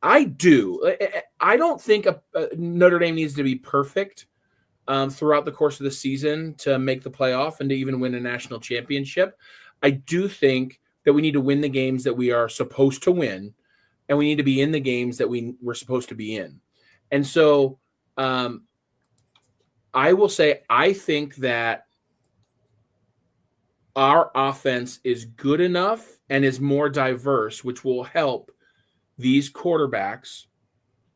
I do. I don't think Notre Dame needs to be perfect throughout the course of the season to make the playoff and to even win a national championship. I do think that we need to win the games that we are supposed to win, and we need to be in the games that we're supposed to be in. And so I will say I think that our offense is good enough and is more diverse, which will help these quarterbacks,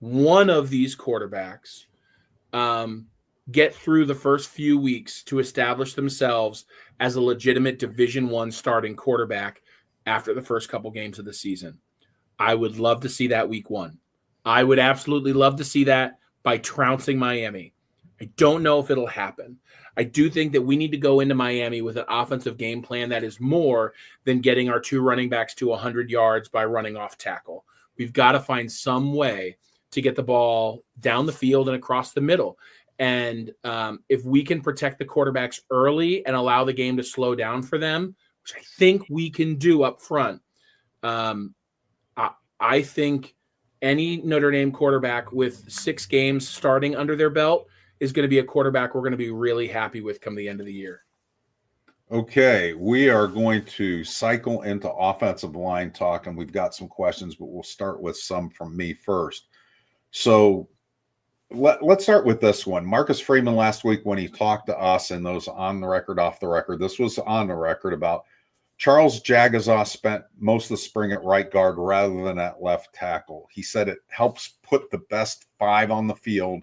one of these quarterbacks, get through the first few weeks to establish themselves as a legitimate Division I starting quarterback after the first couple games of the season. I would love to see that week 1. I would absolutely love to see that by trouncing Miami. I don't know if it'll happen. I do think that we need to go into Miami with an offensive game plan that is more than getting our 2 running backs to 100 yards by running off tackle. We've got to find some way to get the ball down the field and across the middle. And if we can protect the quarterbacks early and allow the game to slow down for them, which I think we can do up front, I think any Notre Dame quarterback with 6 games starting under their belt is going to be a quarterback we're going to be really happy with come the end of the year. Okay, we are going to cycle into offensive line talk, and we've got some questions, but we'll start with some from me first. So let's start with this one. Marcus Freeman last week when he talked to us and those on the record, off the record, this was on the record about Charles Jagasaw spent most of the spring at right guard rather than at left tackle. He said it helps put the best 5 on the field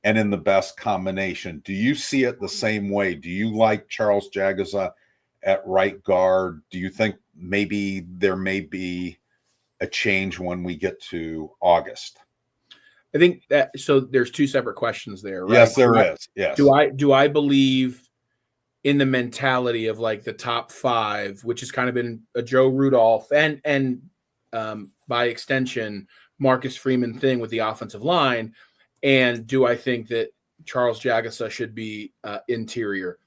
and in the best combination. Do you see it the same way? Do you like Charles Jagasaw at right guard? Do you think maybe there may be a change when we get to August? I think that so there's 2 separate questions there, right? Yes, there is. Yes. Do I believe in the mentality of like the top 5, which has kind of been a Joe Rudolph and by extension Marcus Freeman thing with the offensive line? And do I think that Charles Jagasaw should be interior?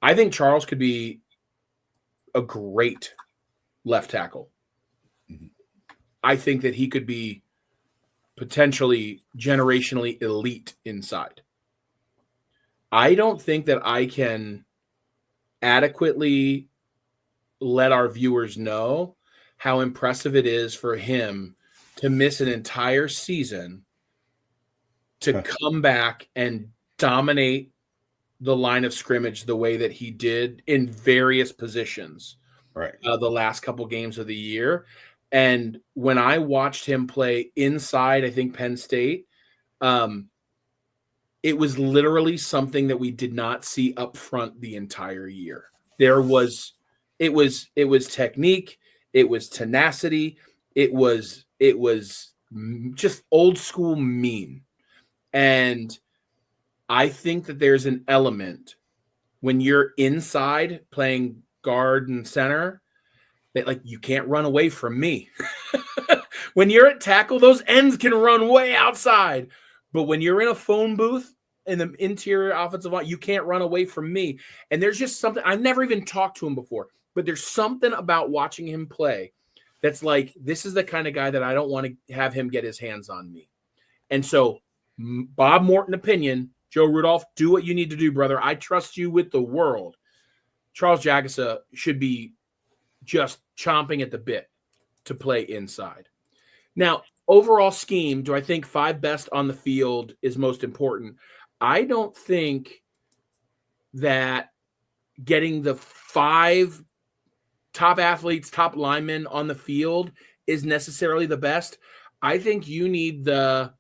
I think Charles could be a great left tackle. Mm-hmm. I think that he could be potentially generationally elite inside. I don't think that I can adequately let our viewers know how impressive it is for him to miss an entire season to come back and dominate the line of scrimmage the way that he did in various positions the last couple games of the year. And when I watched him play inside, I think Penn State, it was literally something that we did not see up front the entire year. It was technique, it was tenacity, it was just old school mean. And I think that there's an element when you're inside playing guard and center that like you can't run away from me. When you're at tackle, those ends can run way outside. But when you're in a phone booth in the interior offensive line, you can't run away from me. And there's just something, I've never even talked to him before, but there's something about watching him play that's like, this is the kind of guy that I don't want to have him get his hands on me. And so Bob Morton opinion, Joe Rudolph, do what you need to do, brother. I trust you with the world. Charles Jagasaw should be just chomping at the bit to play inside. Now, overall scheme, do I think 5 best on the field is most important? I don't think that getting the 5 top athletes, top linemen on the field is necessarily the best. I think you need the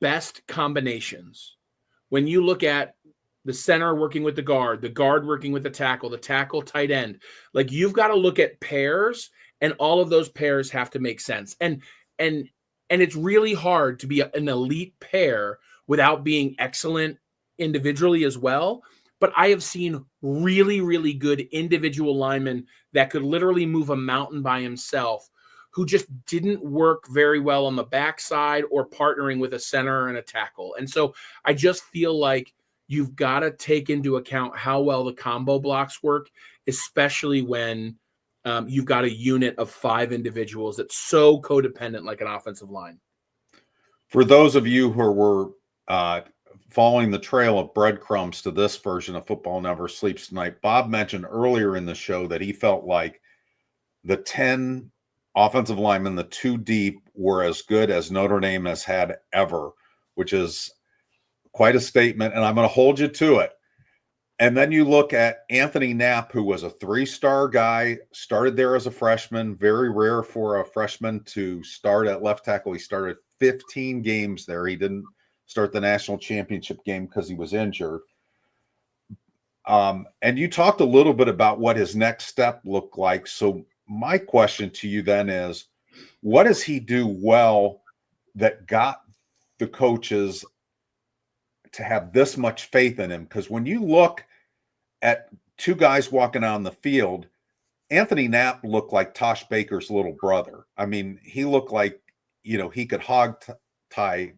best combinations. When you look at the center working with the guard working with the tackle tight end, like you've got to look at pairs, and all of those pairs have to make sense. And it's really hard to be an elite pair without being excellent individually as well. But I have seen really, really good individual linemen that could literally move a mountain by himself, who just didn't work very well on the backside or partnering with a center and a tackle. And so I just feel like you've got to take into account how well the combo blocks work, especially when you've got a unit of 5 individuals that's so codependent like an offensive line. For those of you who were following the trail of breadcrumbs to this version of Football Never Sleeps Tonight, Bob mentioned earlier in the show that he felt like the 10 offensive linemen, the 2 deep, were as good as Notre Dame has had ever, which is quite a statement, and I'm going to hold you to it. And then you look at Anthony Knapp, who was a 3-star guy, started there as a freshman. Very rare for a freshman to start at left tackle. He started 15 games there. He didn't start the national championship game because he was injured. And you talked a little bit about what his next step looked like. So my question to you then is, what does he do well that got the coaches to have this much faith in him? Because when you look at 2 guys walking on the field, Anthony Knapp looked like Tosh Baker's little brother. I mean, he looked like, he could hog tie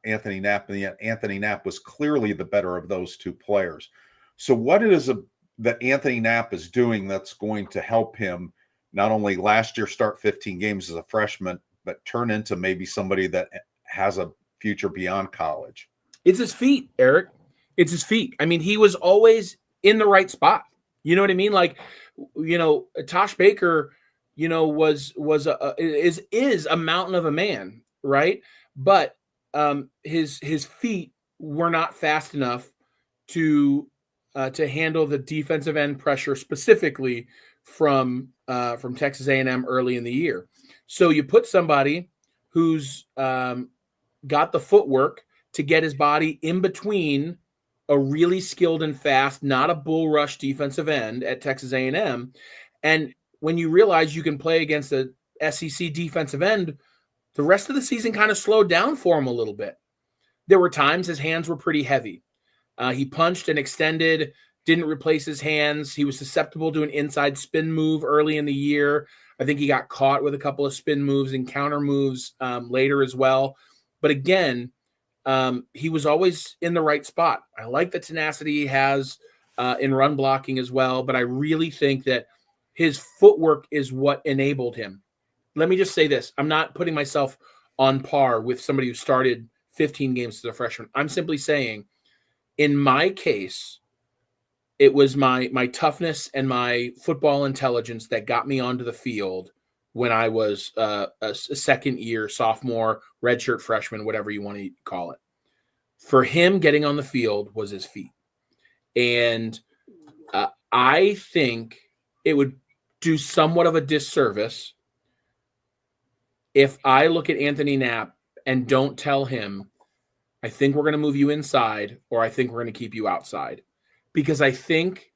Anthony Knapp, and yet Anthony Knapp was clearly the better of those 2 players. So what is that Anthony Knapp is doing that's going to help him not only last year start 15 games as a freshman, but turn into maybe somebody that has a future beyond college? It's his feet, Eric. It's his feet. I mean, he was always in the right spot. You know what I mean? Like, Tosh Baker, is a mountain of a man, right? But his feet were not fast enough to handle the defensive end pressure, specifically from Texas A&M early in the year. So you put somebody who's got the footwork to get his body in between a really skilled and fast, not a bull rush defensive end at Texas A&M. And when you realize you can play against a SEC defensive end, the rest of the season kind of slowed down for him a little bit. There were times his hands were pretty heavy. He punched and extended, didn't replace his hands. He was susceptible to an inside spin move early in the year. I think he got caught with a couple of spin moves and counter moves later as well. But again, he was always in the right spot. I like the tenacity he has in run blocking as well, but I really think that his footwork is what enabled him. Let me just say this. I'm not putting myself on par with somebody who started 15 games as a freshman. I'm simply saying, in my case, it was my toughness and my football intelligence that got me onto the field when I was a second year sophomore, redshirt freshman, whatever you want to call it. For him, getting on the field was his feet. And I think it would do somewhat of a disservice if I look at Anthony Knapp and don't tell him, I think we're going to move you inside, or I think we're going to keep you outside. Because I think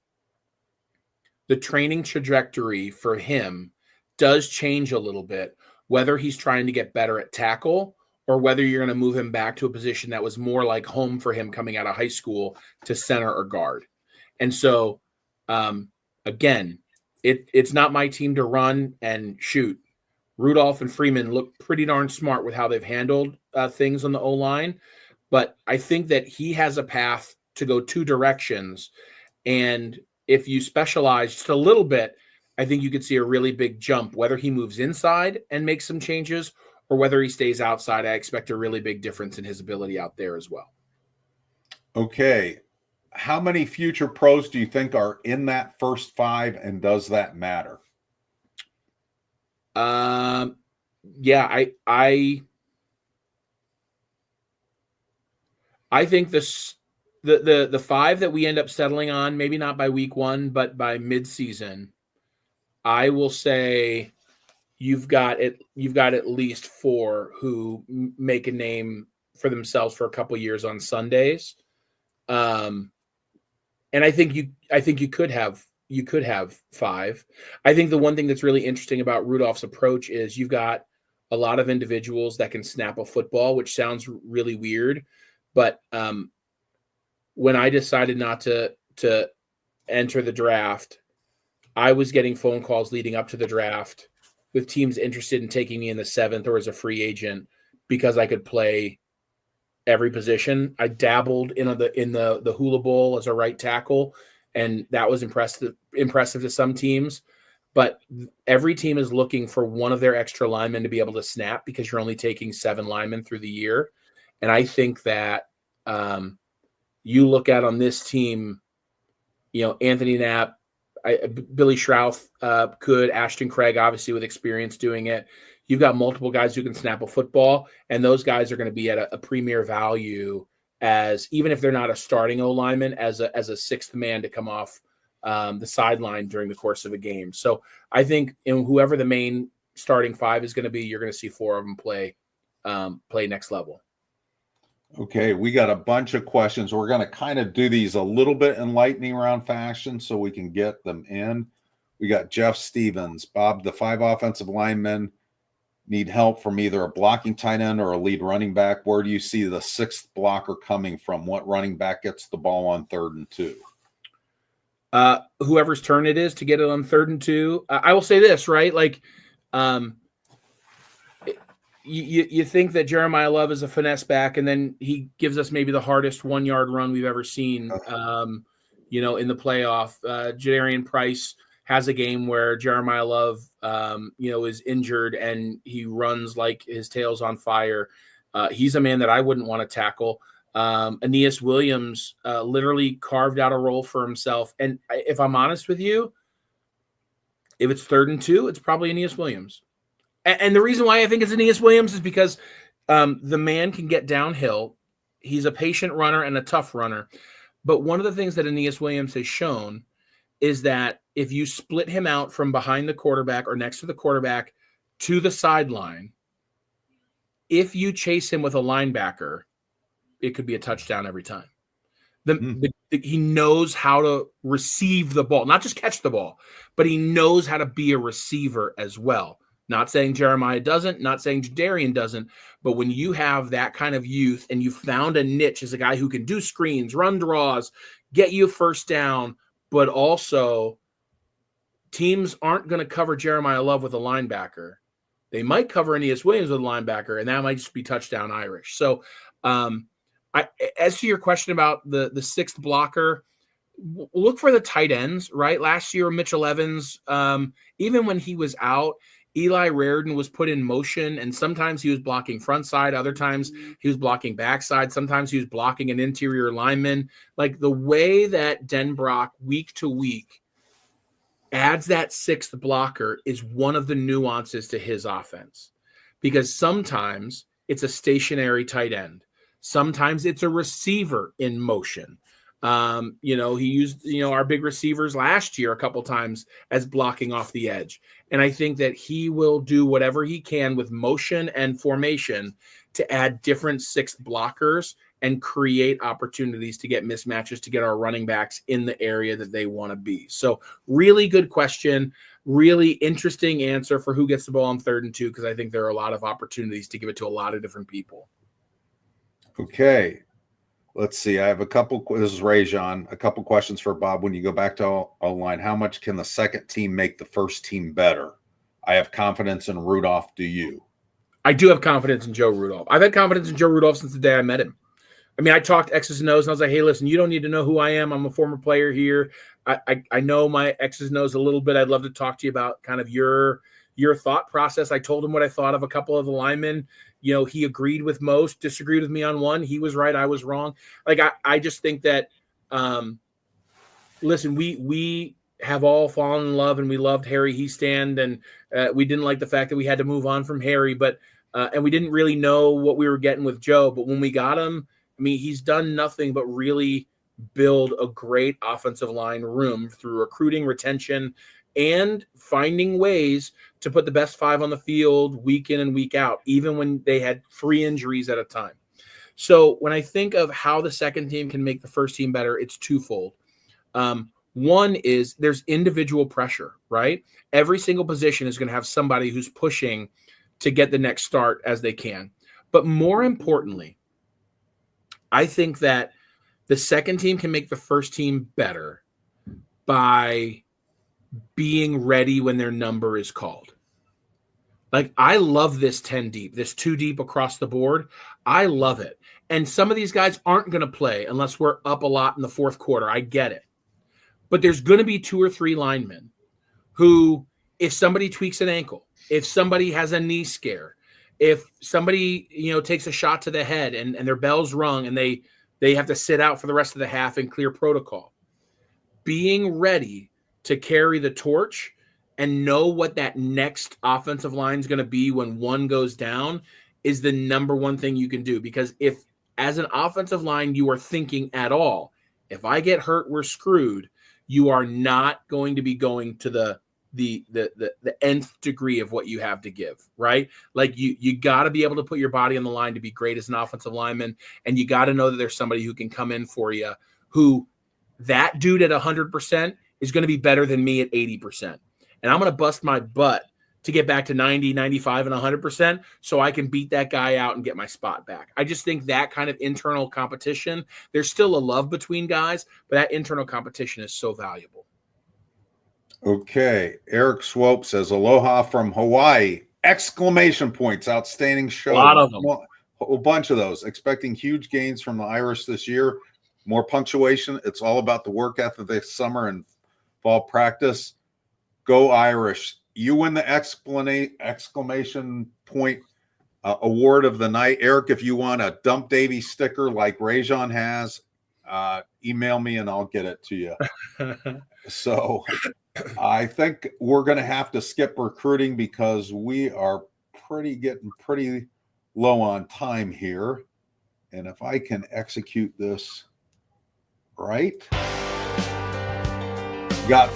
the training trajectory for him does change a little bit, whether he's trying to get better at tackle or whether you're going to move him back to a position that was more like home for him coming out of high school to center or guard. And so, again, it's not my team to run and shoot. Rudolph and Freeman look pretty darn smart with how they've handled things on the O-line. But I think that he has a path to go 2 directions. And if you specialize just a little bit, I think you could see a really big jump, whether he moves inside and makes some changes or whether he stays outside. I expect a really big difference in his ability out there as well. Okay. How many future pros do you think are in that first 5, and does that matter? Yeah, I think the five that we end up settling on, maybe not by week 1, but by midseason, I will say you've got at least 4 who make a name for themselves for a couple years on Sundays. And I think you could have 5. I think the one thing that's really interesting about Rudolph's approach is you've got a lot of individuals that can snap a football, which sounds really weird, but when I decided not to enter the draft, I was getting phone calls leading up to the draft with teams interested in taking me in the 7th or as a free agent because I could play every position. I dabbled in the Hula Bowl as a right tackle, and that was impressive to some teams. But every team is looking for one of their extra linemen to be able to snap because you're only taking 7 linemen through the year. And I think that you look at on this team, Anthony Knapp, Billy Schrauth could, Ashton Craig, obviously with experience doing it. You've got multiple guys who can snap a football, and those guys are going to be at a premier value as, even if they're not a starting O-lineman, as a 6th man to come off the sideline during the course of a game. So I think whoever the main starting 5 is going to be, you're going to see 4 of them play next level. Okay, we got a bunch of questions. We're going to kind of do these a little bit in lightning round fashion so we can get them in. We got Jeff Stevens. Bob, the 5 offensive linemen need help from either a blocking tight end or a lead running back. Where do you see the 6th blocker coming from? What running back gets the ball on 3rd and 2? Whoever's turn it is to get it on 3rd and 2. I will say this, right? Like, you think that Jeremiah Love is a finesse back, and then he gives us maybe the hardest 1-yard run we've ever seen, in the playoff. Jadarian Price has a game where Jeremiah Love, is injured and he runs like his tail's on fire. He's a man that I wouldn't want to tackle. Aeneas Williams literally carved out a role for himself. And if I'm honest with you, if it's 3rd and 2, it's probably Aeneas Williams. And the reason why I think it's Aeneas Williams is because the man can get downhill. He's a patient runner and a tough runner. But one of the things that Aeneas Williams has shown is that if you split him out from behind the quarterback or next to the quarterback to the sideline, if you chase him with a linebacker, it could be a touchdown every time. He knows how to receive the ball, not just catch the ball, but he knows how to be a receiver as well. Not saying Jeremiah doesn't, not saying Jadarian doesn't, but when you have that kind of youth and you found a niche as a guy who can do screens, run draws, get you first down, but also teams aren't going to cover Jeremiah Love with a linebacker. They might cover Aeneas Williams with a linebacker, and that might just be touchdown Irish. So as to your question about the 6th blocker, look for the tight ends, right? Last year, Mitchell Evans, even when he was out, Eli Raridan was put in motion, and sometimes he was blocking front side. Other times he was blocking backside. Sometimes he was blocking an interior lineman. Like the way that Denbrock week to week adds that 6th blocker is one of the nuances to his offense, because sometimes it's a stationary tight end. Sometimes it's a receiver in motion. He used, our big receivers last year a couple times as blocking off the edge. And I think that he will do whatever he can with motion and formation to add different 6th blockers and create opportunities to get mismatches, to get our running backs in the area that they want to be. So really good question, really interesting answer for who gets the ball on 3rd and 2, because I think there are a lot of opportunities to give it to a lot of different people. Okay. Let's see. I have a couple. This is Rajon. A couple questions for Bob. When you go back to O-line, how much can the second team make the first team better? I have confidence in Rudolph. Do you? I do have confidence in Joe Rudolph. I've had confidence in Joe Rudolph since the day I met him. I mean, I talked X's and O's, and I was like, hey, listen, you don't need to know who I am. I'm a former player here. I know my X's and O's a little bit. I'd love to talk to you about kind of your thought process. I told him what I thought of a couple of the linemen. He agreed with most, disagreed with me on one. He was right, I was wrong. Like I just think that listen, we have all fallen in love and we loved Harry Heastand, and we didn't like the fact that we had to move on from Harry, but and we didn't really know what we were getting with Joe. But when we got him, I mean, he's done nothing but really build a great offensive line room through recruiting, retention, and finding ways to put the best 5 on the field week in and week out, even when they had 3 injuries at a time. So when I think of how the second team can make the first team better, it's twofold. One is there's individual pressure, right? Every single position is going to have somebody who's pushing to get the next start as they can. But more importantly, I think that the second team can make the first team better by being ready when their number is called. Like, I love this 10 deep, this 2 deep across the board. I love it. And some of these guys aren't going to play unless we're up a lot in the fourth quarter. I get it. But there's going to be 2 or 3 linemen who, if somebody tweaks an ankle, if somebody has a knee scare, if somebody, takes a shot to the head and their bell's rung and they have to sit out for the rest of the half and clear protocol, being ready to carry the torch and know what that next offensive line is going to be when one goes down is the number one thing you can do. Because if, as an offensive line, you are thinking at all, if I get hurt, we're screwed, you are not going to be going to the nth degree of what you have to give, right? Like you got to be able to put your body on the line to be great as an offensive lineman, and you got to know that there's somebody who can come in for you, who that dude at 100% is going to be better than me at 80%. And I'm going to bust my butt to get back to 90, 95, and 100% so I can beat that guy out and get my spot back. I just think that kind of internal competition, there's still a love between guys, but that internal competition is so valuable. Okay. Eric Swope says, aloha from Hawaii. Exclamation points. Outstanding show. A lot of them. A bunch of those. Expecting huge gains from the Irish this year. More punctuation. It's all about the work ethic this summer and fall practice. Go Irish. You win the exclamation point award of the night. Eric, if you want a Dump Davy sticker like Rajon has, email me and I'll get it to you. So I think we're going to have to skip recruiting because we are getting pretty low on time here. And if I can execute this right, got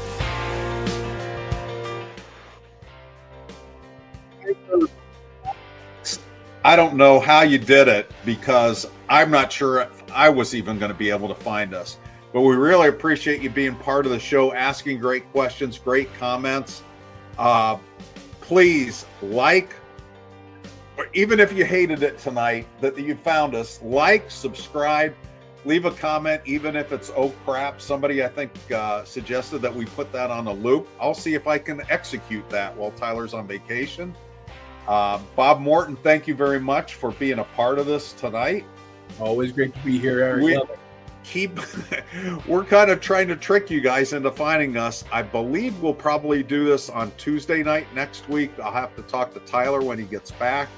I don't know how you did it because I'm not sure if I was even going to be able to find us. But we really appreciate you being part of the show, asking great questions, great comments. Please like, or even if you hated it tonight, that you found us, like, subscribe, leave a comment, even if it's oh crap. Somebody I think suggested that we put that on a loop. I'll see if I can execute that while Tyler's on vacation. Bob Morton, thank you very much for being a part of this tonight. Always great to be here, Eric. We're kind of trying to trick you guys into finding us. I believe we'll probably do this on Tuesday night next week. I'll have to talk to Tyler when he gets back.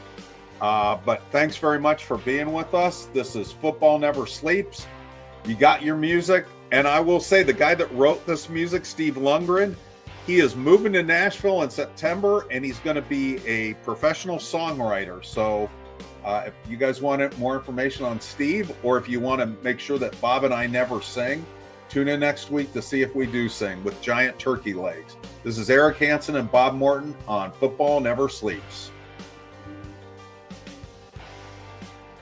But thanks very much for being with us. This is Football Never Sleeps. You got your music. And I will say the guy that wrote this music, Steve Lundgren, he is moving to Nashville in September, and he's going to be a professional songwriter. So if you guys want more information on Steve, or if you want to make sure that Bob and I never sing, tune in next week to see if we do sing with giant turkey legs. This is Eric Hansen and Bob Morton on Football Never Sleeps.